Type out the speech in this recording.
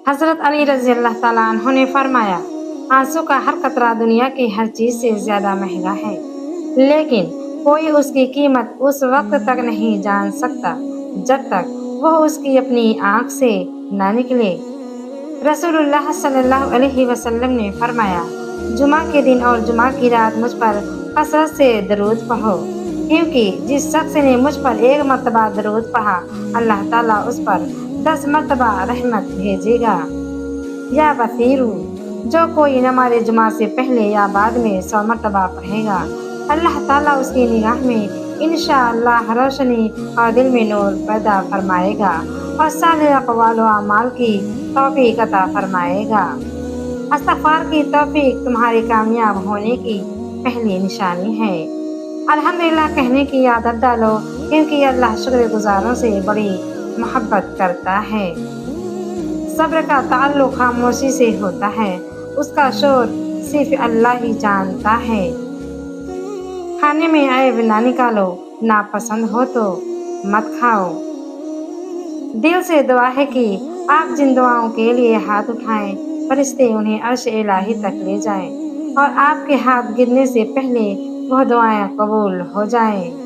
حضرت علی رضی اللہ تعالیٰ عنہ نے فرمایا، آنسو کا ہر قطرہ دنیا کی ہر چیز سے زیادہ مہنگا ہے، لیکن کوئی اس کی قیمت اس وقت تک نہیں جان سکتا جب تک وہ اس کی اپنی آنکھ سے نہ نکلے۔ رسول اللہ صلی اللہ علیہ وسلم نے فرمایا، جمعہ کے دن اور جمعہ کی رات مجھ پر کثرت سے درود پڑھو، کیونکہ جس شخص نے مجھ پر 1 مرتبہ درود پڑھا، اللہ تعالیٰ اس پر 10 مرتبہ رحمت بھیجے گا۔ یا بصیرو، جو کوئی نماز جمعہ سے پہلے یا بعد میں 100 مرتبہ پڑھے گا، اللہ تعالیٰ اس کی نگاہ میں انشاءاللہ روشنی اور دل میں نور پیدا فرمائے گا اور صالح اقوال و اعمال کی توفیق عطا فرمائے گا۔ استغفار کی توفیق تمہارے کامیاب ہونے کی پہلی نشانی ہے۔ الحمدللہ کہنے کی عادت ڈالو، کیونکہ اللہ شکر گزاروں سے بڑی محبت کرتا ہے۔ صبر کا تعلق خاموشی سے ہوتا ہے، اس کا شور صرف اللہ ہی جانتا ہے۔ کھانے میں عیب نہ نکالو، ناپسند ہو تو مت کھاؤ۔ دل سے دعا ہے کہ آپ جن دعاؤں کے لیے ہاتھ اٹھائیں، فرشتے انہیں عرش الہی تک لے جائیں اور آپ کے ہاتھ گرنے سے پہلے وہ دعائیں قبول ہو جائیں۔